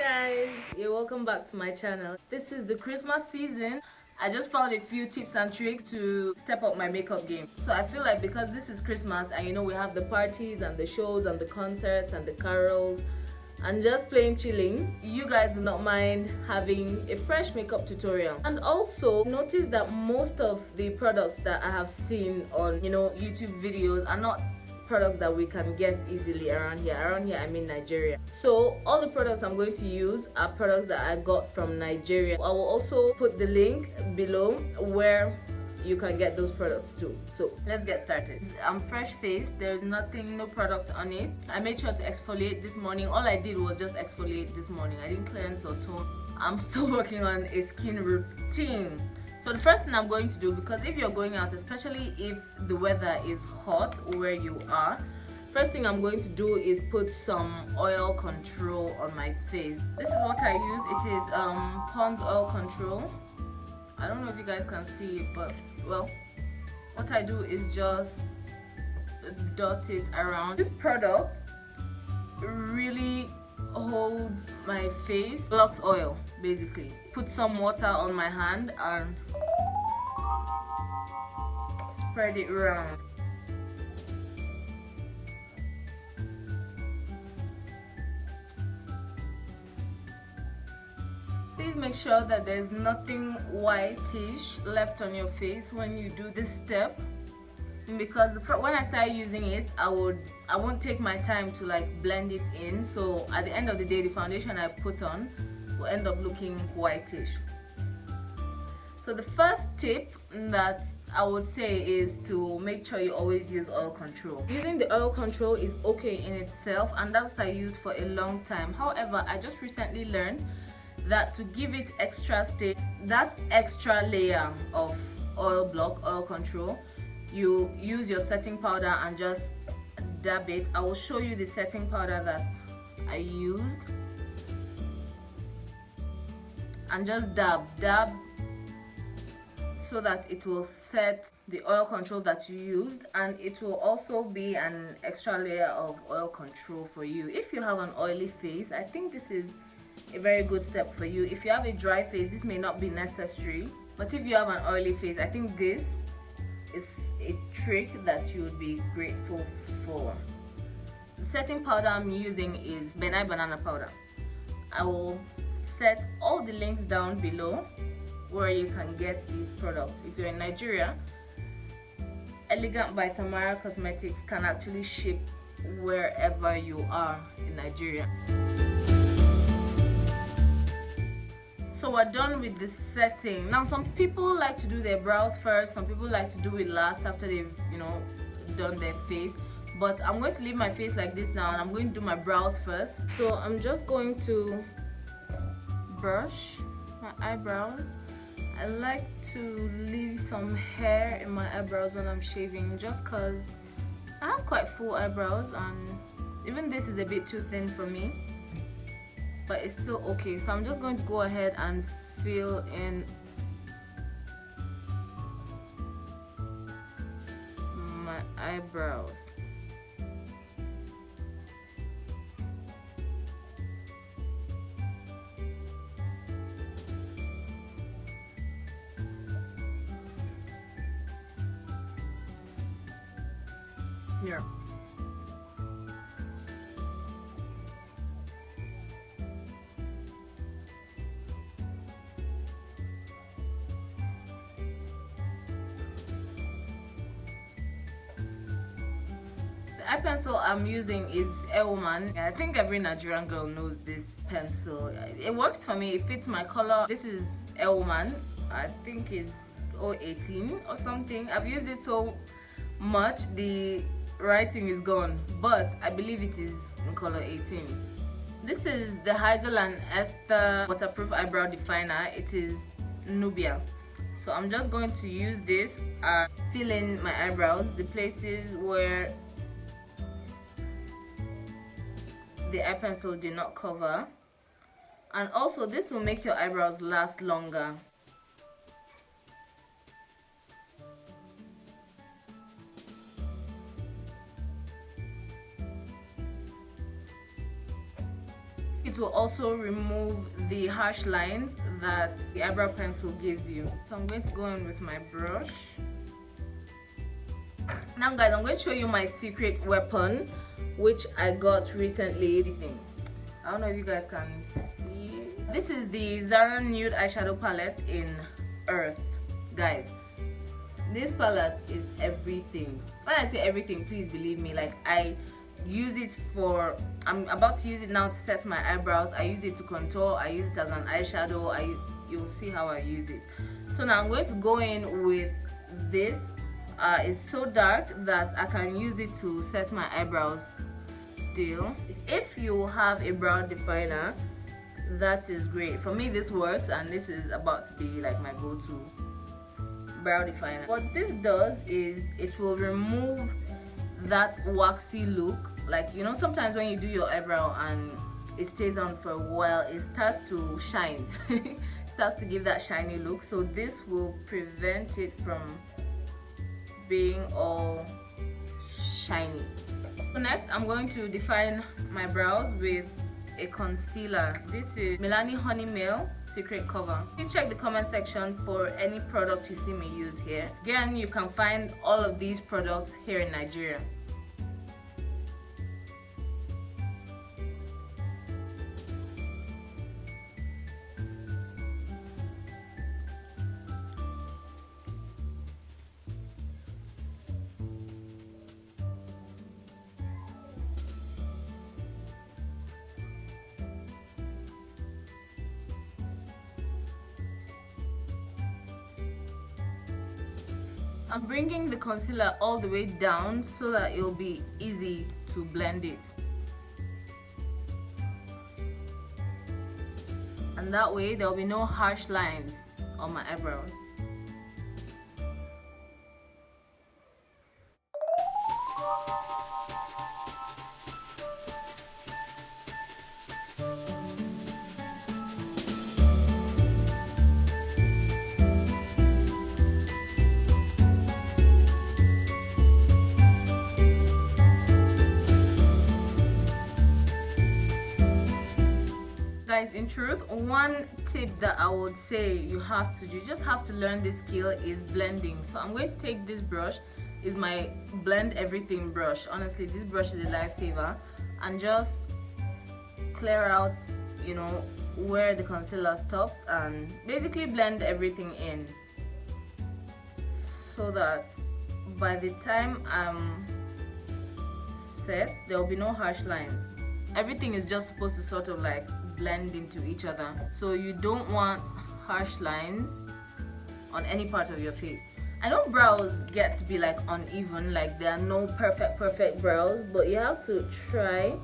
Guys, welcome back to my channel. This is the Christmas season. I just found a few tips and tricks to step up my makeup game. So I feel like because this is Christmas and we have the parties and the shows and the concerts and the carols and just plain chilling, you guys do not mind having a fresh makeup tutorial. And also notice that most of the products that I have seen on YouTube videos are not products that we can get easily around here. I mean Nigeria. So all the products I'm going to use are products that I got from Nigeria. I will also put the link below where you can get those products too. So let's get started. I'm fresh faced, there's no product on it. I made sure to exfoliate this morning. All I did was just exfoliate this morning. I didn't cleanse or tone. I'm still working on a skin routine. So the first thing I'm going to do, because if you're going out, especially if the weather is hot where you are, first thing I'm going to do is put some oil control on my face. This is what I use. It is Pond's oil control. I don't know if you guys can see it, but well, what I do is just dot it around. This product really holds my face. Lux oil, basically. Put some water on my hand and spread it around. Please make sure that there's nothing whitish left on your face when you do this step, because when I start using it, I won't take my time to like blend it in, so at the end of the day the foundation I put on will end up looking whitish. So the first tip that I would say is to make sure you always use oil control. Using the oil control is okay in itself, and that's what I used for a long time. However, I just recently learned that to give it extra stay, that extra layer of oil control, you use your setting powder and just dab it. I will show you the setting powder that I used, and just dab so that it will set the oil control that you used, and it will also be an extra layer of oil control for you. If you have an oily face, I think this is a very good step for you. If you have a dry face, this may not be necessary, but if you have an oily face, I think this is a trick that you would be grateful for. The setting powder I'm using is Benai banana powder. I will set all the links down below where you can get these products. If you're in Nigeria, Elegant by Tamara Cosmetics can actually ship wherever you are in Nigeria. So we're done with the setting. Now some people like to do their brows first, some people like to do it last after they've done their face, but I'm going to leave my face like this now and I'm going to do my brows first. So I'm just going to brush my eyebrows. I like to leave some hair in my eyebrows when I'm shaving, just because I have quite full eyebrows and even this is a bit too thin for me, but it's still okay. So I'm just going to go ahead and fill in my eyebrows. Here. The eye pencil I'm using is Airwoman. I think every Nigerian girl knows this pencil. It works for me, it fits my color. This is Airwoman. I think it's 018 or something. I've used it so much the writing is gone, but I believe it is in color 18. This is the Hegel and Esther waterproof eyebrow definer. It is Nubia. So I'm just going to use this and fill in my eyebrows, the places where the eye pencil did not cover, and also this will make your eyebrows last longer. it will also remove the harsh lines that the eyebrow pencil gives you. So I'm going to go in with my brush. Now guys, I'm going to show you my secret weapon, which I got recently. I don't know if you guys can see. This is the Zaron Nude eyeshadow palette in Earth. Guys, this palette is everything. When I say everything, please believe me. Like, I use it for, I'm about to use it now to set my eyebrows. I use it to contour. I use it as an eyeshadow. You'll see how I use it. So now I'm going to go in with this. It's so dark that I can use it to set my eyebrows still. If you have a brow definer, that is great. For me, this works, and this is about to be like my go-to brow definer. What this does is it will remove that waxy look. Like, you know, sometimes when you do your eyebrow and it stays on for a while, it starts to shine. It starts to give that shiny look. So this will prevent it from being all shiny. So next, I'm going to define my brows with a concealer. This is Milani Honey Mail Secret Cover. Please check the comment section for any product you see me use here. Again, you can find all of these products here in Nigeria. I'm bringing the concealer all the way down so that it'll be easy to blend it. And that way there'll be no harsh lines on my eyebrows. Guys, in truth, one tip that I would say you just have to learn this skill is blending. So I'm going to take this brush, is my blend everything brush. Honestly, this brush is a lifesaver, and just clear out, you know, where the concealer stops, and basically blend everything in so that by the time I'm set, there will be no harsh lines. Everything is just supposed to sort of like blend into each other, so you don't want harsh lines on any part of your face. I know brows get to be like uneven, like there are no perfect brows, but you have to try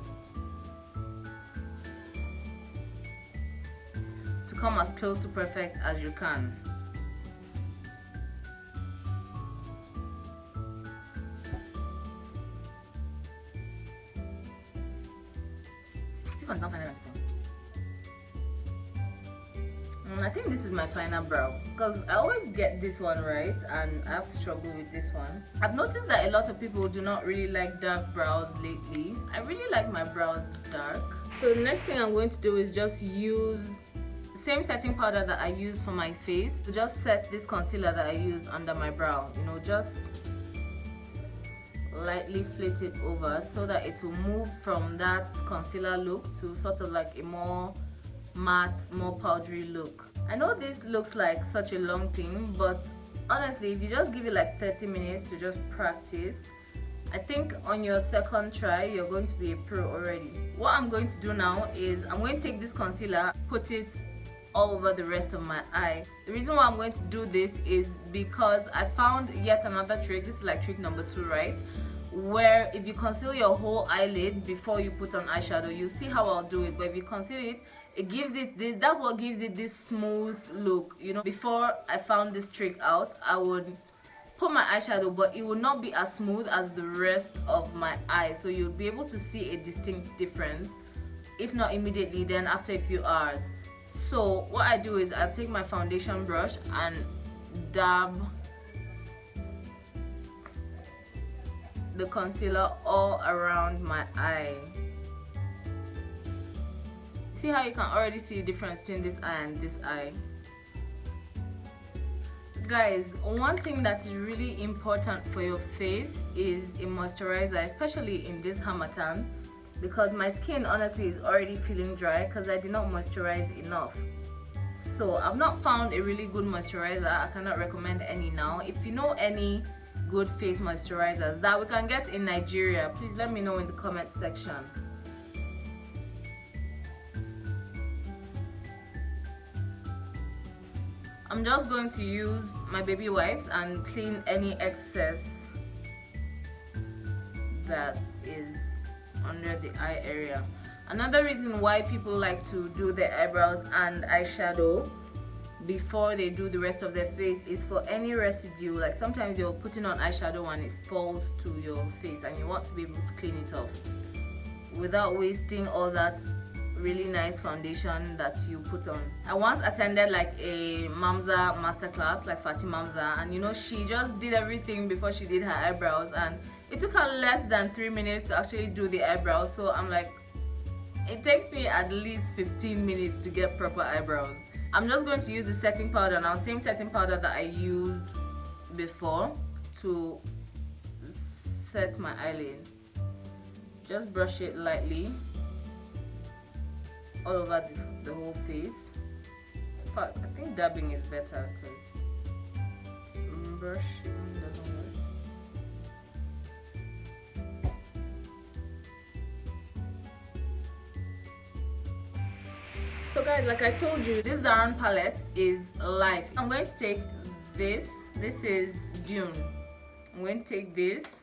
to come as close to perfect as you can. This one's not final at all. I think this is my final brow, because I always get this one right and I have to struggle with this one. I've noticed that a lot of people do not really like dark brows lately. I really like my brows dark. So the next thing I'm going to do is just use the same setting powder that I use for my face to just set this concealer that I use under my brow. You know, just lightly flit it over so that it will move from that concealer look to sort of like a more matte, more powdery look. I know this looks like such a long thing, but honestly, if you just give it like 30 minutes to just practice, I think on your second try you're going to be a pro already. What I'm going to do now is I'm going to take this concealer, put it all over the rest of my eye. The reason why I'm going to do this is because I found yet another trick. This is like trick number 2, right? Where if you conceal your whole eyelid before you put on eyeshadow, you'll see how I'll do it. But if you conceal it, it gives it this, that's what gives it this smooth look. You know, before I found this trick out, I would put my eyeshadow, but it would not be as smooth as the rest of my eye. So you'll be able to see a distinct difference, if not immediately, then after a few hours. So what I do is I take my foundation brush and dab the concealer all around my eye. See how you can already see the difference between this eye and this eye? Guys, one thing that is really important for your face is a moisturizer, especially in this harmattan, because my skin honestly is already feeling dry because I did not moisturize enough. So I've not found a really good moisturizer. I cannot recommend any now. If you know any good face moisturizers that we can get in Nigeria, please let me know in the comment section. I'm just going to use my baby wipes and clean any excess that is under the eye area. Another reason why people like to do their eyebrows and eyeshadow before they do the rest of their face is for any residue. Like sometimes you're putting on eyeshadow and it falls to your face and you want to be able to clean it off without wasting all that really nice foundation that you put on. I once attended like a Mamza masterclass, like Fati Mamza, and you know, she just did everything before she did her eyebrows, and it took her less than 3 minutes to actually do the eyebrows. So I'm like, it takes me at least 15 minutes to get proper eyebrows. I'm just going to use the setting powder now, same setting powder that I used before, to set my eyelid. Just brush it lightly all over the whole face. In fact, I think dabbing is better because brushing doesn't work. So guys, like I told you, this Zaron palette is life. I'm going to take this is June. I'm going to take this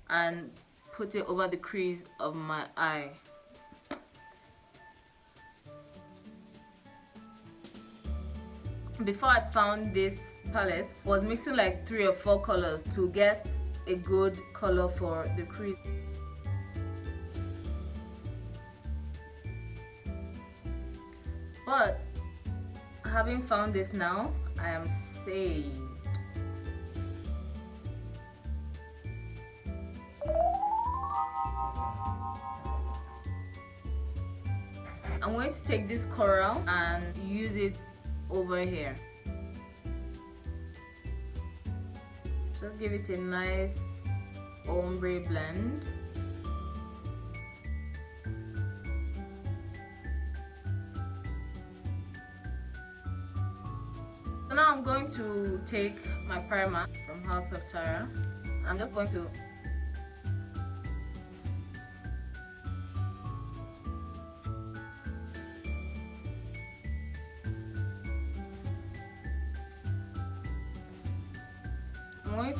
and put it over the crease of my eye. Before I found this palette, I was mixing like 3 or 4 colors to get a good color for the crease. But having found this now, I am saved. I'm going to take this coral and use it over here. Just give it a nice ombre blend. So now I'm going to take my primer from House of Tara. I'm just going to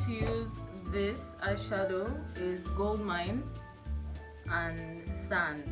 use this eyeshadow, is Gold Mine and Sand.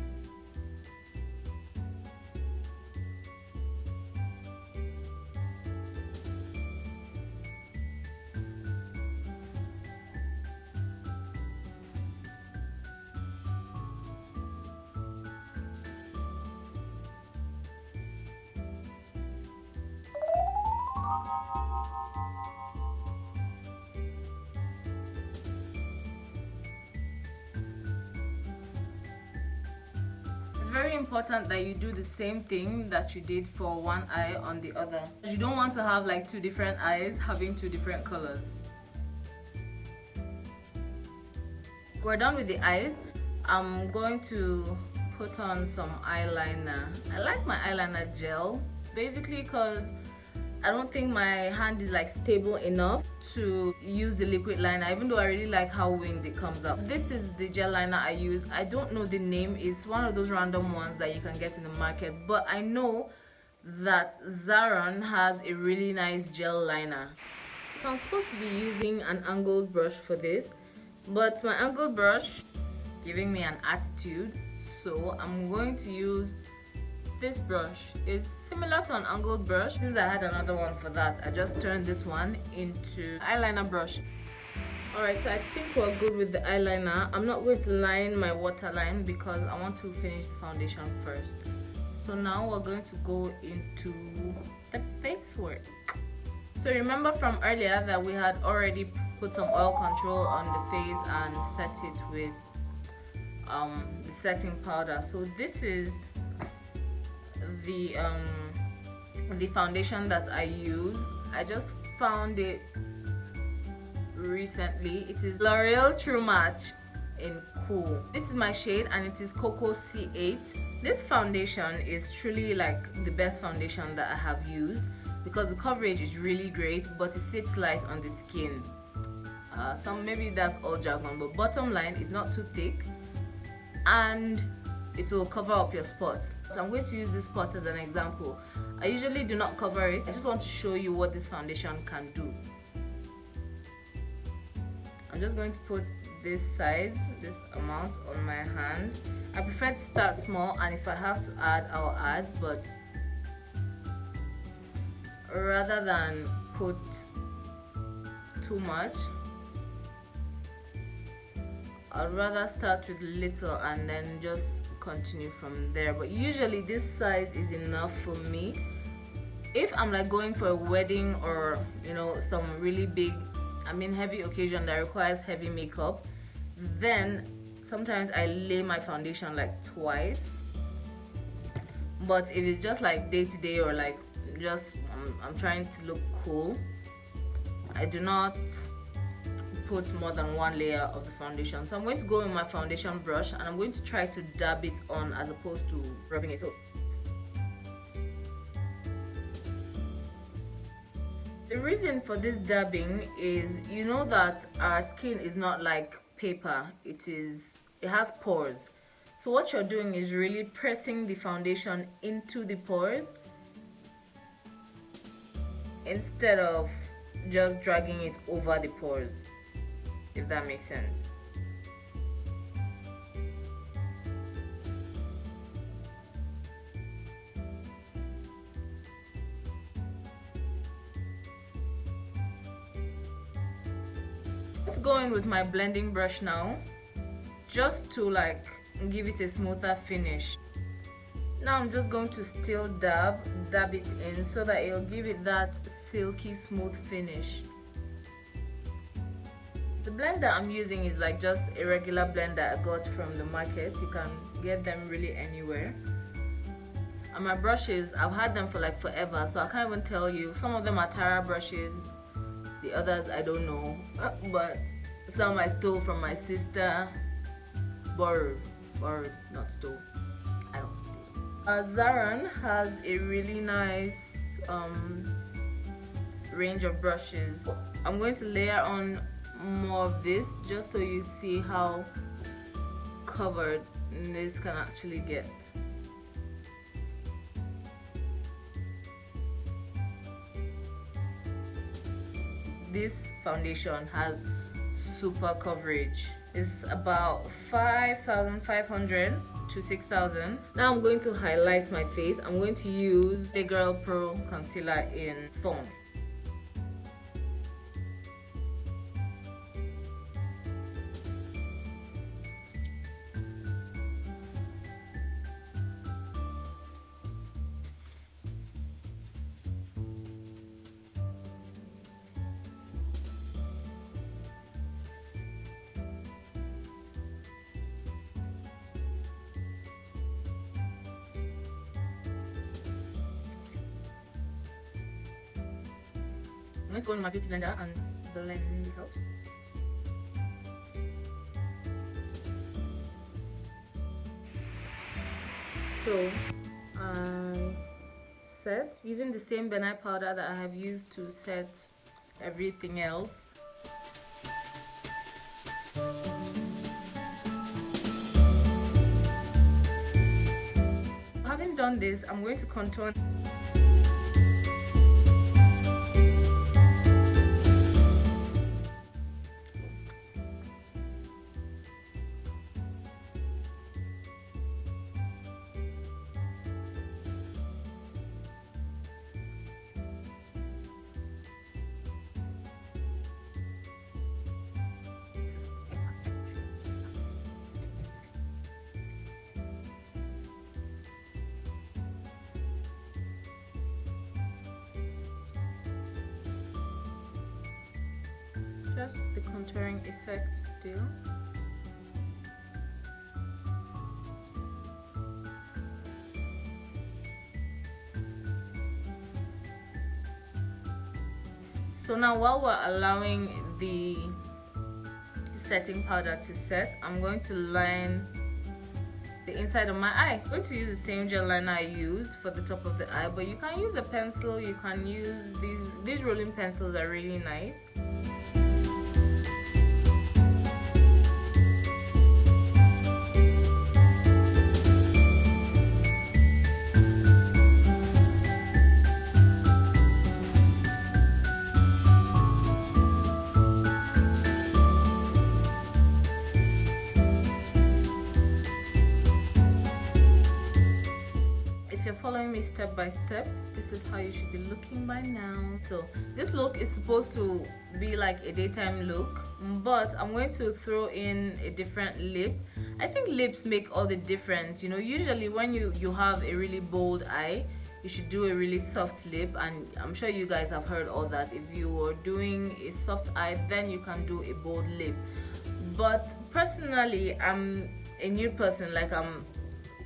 Very important that you do the same thing that you did for one eye on the other. You don't want to have like 2 different eyes having 2 different colors. We're done with the eyes. I'm going to put on some eyeliner. I like my eyeliner gel basically because I don't think my hand is like stable enough to use the liquid liner, even though I really like how winged it comes out. This is the gel liner I use. I don't know the name. It's one of those random ones that you can get in the market, but I know that Zaron has a really nice gel liner. So I'm supposed to be using an angled brush for this, but my angled brush is giving me an attitude, so I'm going to use this brush. Is similar to an angled brush. Since I had another one for that, I just turned this one into eyeliner brush. Alright, so I think we're good with the eyeliner. I'm not going to line my waterline because I want to finish the foundation first. So now we're going to go into the face work. So remember from earlier that we had already put some oil control on the face and set it with the setting powder. So this is the foundation that I use. I just found it recently. It is L'Oreal True Match in Cool. This is my shade and it is Cocoa C8. This foundation is truly like the best foundation that I have used because the coverage is really great, but it sits light on the skin. Maybe that's all jargon, but bottom line is not too thick and it will cover up your spots. So I'm going to use this spot as an example. I usually do not cover it. I just want to show you what this foundation can do. I'm just going to put this size, this amount on my hand. I prefer to start small, and if I have to add, I'll add, but rather than put too much, I'd rather start with little and then just continue from there. But usually this size is enough for me. If I'm like going for a wedding or some really big, heavy occasion that requires heavy makeup, then sometimes I lay my foundation like twice. But if it's just like day to day or like just I'm trying to look cool, I do not put more than one layer of the foundation. So I'm going to go with my foundation brush and I'm going to try to dab it on as opposed to rubbing it. So the reason for this dabbing is that our skin is not like paper. It has pores. So what you're doing is really pressing the foundation into the pores instead of just dragging it over the pores, if that makes sense. Let's go in with my blending brush now, just to like give it a smoother finish. Now I'm just going to still dab it in so that it'll give it that silky smooth finish. The blender I'm using is like just a regular blender I got from the market. You can get them really anywhere. And my brushes, I've had them for like forever, so I can't even tell you. Some of them are Tara brushes, the others I don't know, but some I stole from my sister. Borrowed, not stole. I don't steal. Zaron has a really nice range of brushes. I'm going to layer on more of this just so you see how covered this can actually get. This foundation has super coverage. It's about 5,500 to 6,000. Now I'm going to highlight my face. I'm going to use the Girl Pro concealer in Foam. I'm going to go in my beauty blender and blend it out. So I set using the same Ben Nye powder that I have used to set everything else. Having done this, I'm going to contour. Just the contouring effect still. So now while we're allowing the setting powder to set, I'm going to line the inside of my eye. I'm going to use the same gel liner I used for the top of the eye, but you can use a pencil, you can use these rolling pencils are really nice. Following me step by step, this is how you should be looking by now. So this look is supposed to be like a daytime look, but I'm going to throw in a different lip. I think lips make all the difference, you know. Usually when you have a really bold eye, you should do a really soft lip, and I'm sure you guys have heard all that. If you are doing a soft eye, then you can do a bold lip. But personally, I'm a nude person. Like, I'm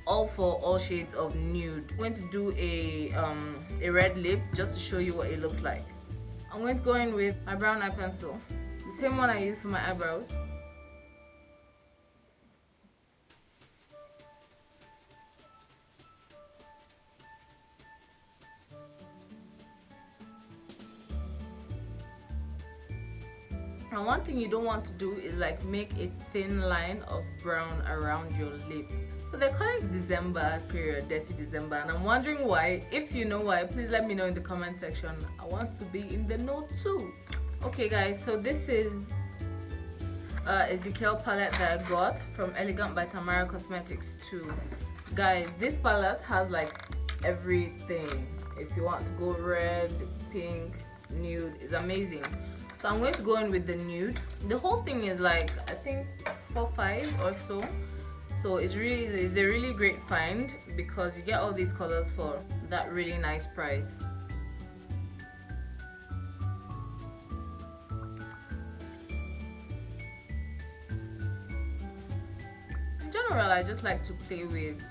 all for all shades of nude. I'm going to do a red lip just to show you what it looks like. I'm going to go in with my brown eye pencil, the same one I use for my eyebrows. And one thing you don't want to do is like make a thin line of brown around your lip. So they're calling it December period, dirty December, and I'm wondering why. If you know why, please let me know in the comment section. I want to be in the know too. Okay guys, so this is a Zikel palette that I got from Elegant by Tamara Cosmetics too. Guys, this palette has like everything. If you want to go red, pink, nude, it's amazing. So I'm going to go in with the nude. The whole thing is like, I think 4-5 or so. So it's a really great find because you get all these colors for that really nice price. In general, I just like to play with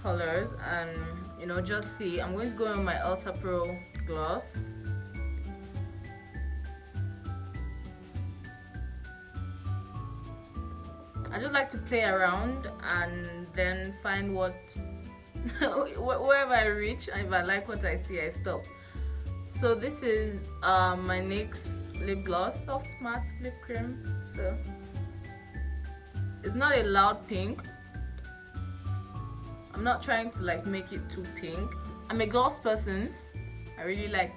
colors and, you know, just see. I'm going to go in with my Ultra Pro gloss. I just like to play around and then find what wherever I reach. If I like what I see, I stop. So this is my NYX lip gloss, soft matte lip cream. So it's not a loud pink. I'm not trying to like make it too pink. I'm a gloss person. I really like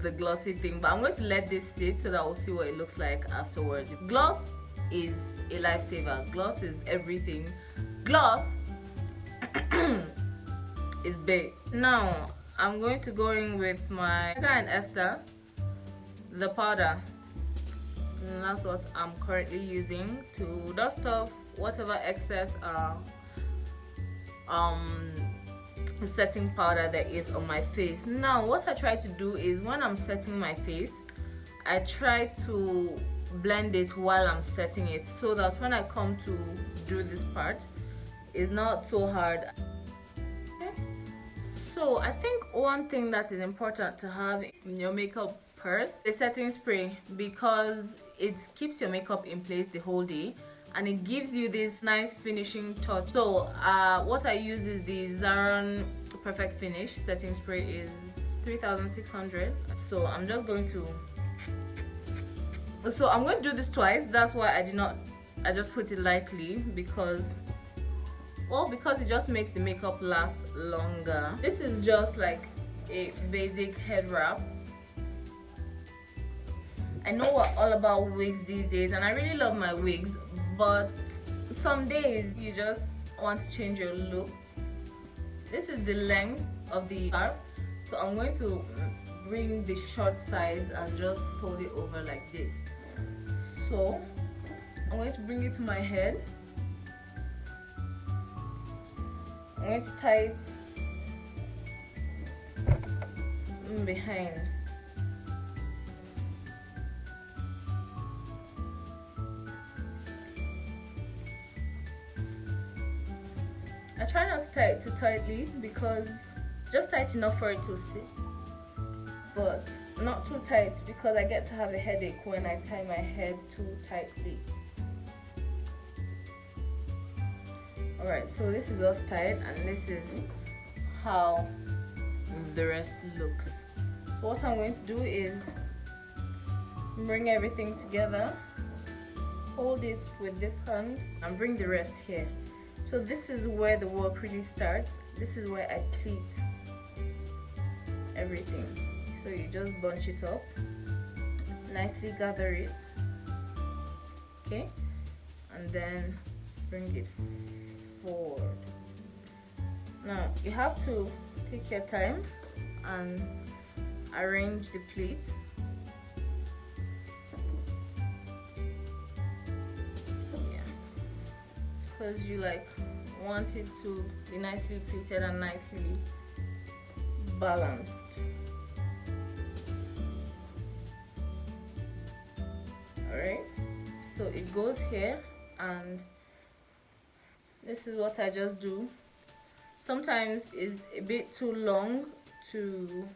the glossy thing, but I'm going to let this sit so that we'll see what it looks like afterwards. Gloss is a lifesaver. Gloss is everything. Gloss is big. Now I'm going to go in with my Hegel and Esther, the powder, and that's what I'm currently using to dust off whatever excess setting powder there is on my face. Now what I try to do is when I'm setting my face, I try to blend it while I'm setting it so that when I come to do this part, it's not so hard. Okay. So I think one thing that is important to have in your makeup purse is setting spray, because it keeps your makeup in place the whole day and it gives you this nice finishing touch. So what I use is the Zaron Perfect Finish setting spray, is 3,600. So I'm just going to do this twice. That's why I just put it lightly, because it just makes the makeup last longer. This is just like a basic head wrap. I know we're all about wigs these days and I really love my wigs, but some days you just want to change your look. This is the length of the scarf, so I'm going to bring the short sides and just fold it over like this. So I'm going to bring it to my head. I'm going to tie it behind. I try not to tie it too tightly, because just tight enough for it to sit. but not too tight because I get to have a headache when I tie my head too tightly. Alright, so this is us tied, and this is how the rest looks. So what I'm going to do is bring everything together, hold it with this hand, and bring the rest here. So this is where the work really starts. This is where I pleat everything. So you just bunch it up, nicely gather it, okay, and then bring it forward. Now you have to take your time and arrange the pleats. Yeah, because you like want it to be nicely pleated and nicely balanced. Alright, so it goes here, and this is what I just do. Sometimes it's a bit too long to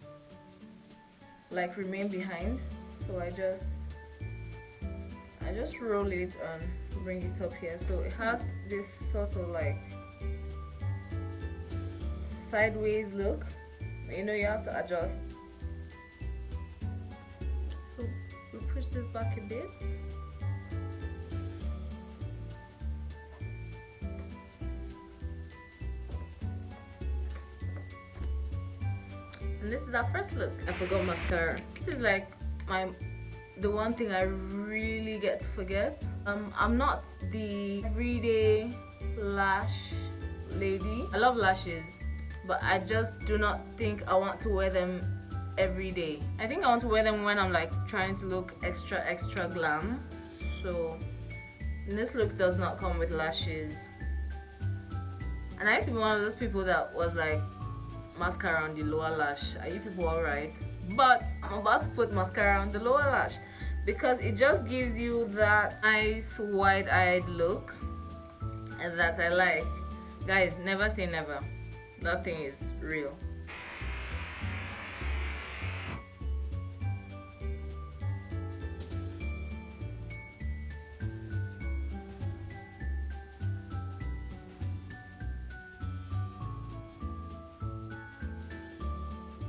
like remain behind, so I just roll it and bring it up here. So it has this sort of like sideways look. You know, you have to adjust. So we push this back a bit. And this is our first look. I forgot mascara. This is like the one thing I really get to forget. I'm not the everyday lash lady. I love lashes, but I just do not think I want to wear them every day. I think I want to wear them when I'm like trying to look extra glam. So this look does not come with lashes. And I used to be one of those people that was like, mascara on the lower lash. Are you people alright? But I'm about to put mascara on the lower lash because it just gives you that nice wide-eyed look and that I like. Guys, never say never. That thing is real.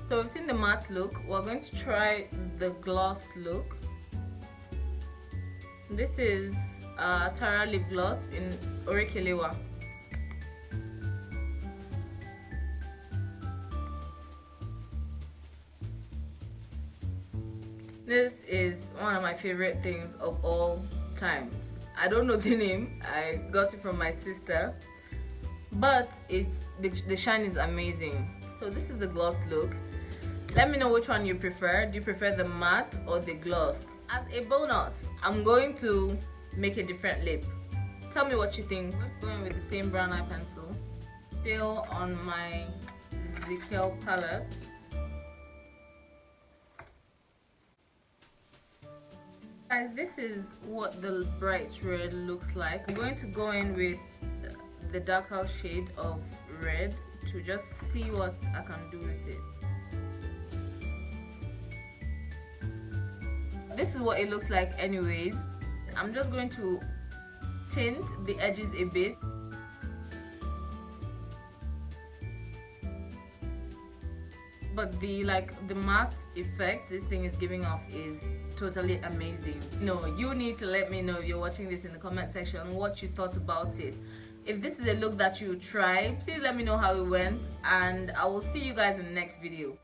So we've seen the matte look. We're going to try the gloss look. This is Tara lip gloss in orekelewa. This is one of my favorite things of all times. I don't know the name. I got it from my sister, but the shine is amazing. So this is the gloss look. Let me know which one you prefer. Do you prefer the matte or the gloss? As a bonus, I'm going to make a different lip. Tell me what you think. I'm going to go in with the same brown eye pencil. Still on my Zikel palette. Guys, this is what the bright red looks like. I'm going to go in with the darker shade of red to just see what I can do with it. This is what it looks like anyways. I'm just going to tint the edges a bit. But the matte effect this thing is giving off is totally amazing. No, you need to let me know if you're watching this in the comment section what you thought about it. If this is a look that you try, please let me know how it went, and I will see you guys in the next video.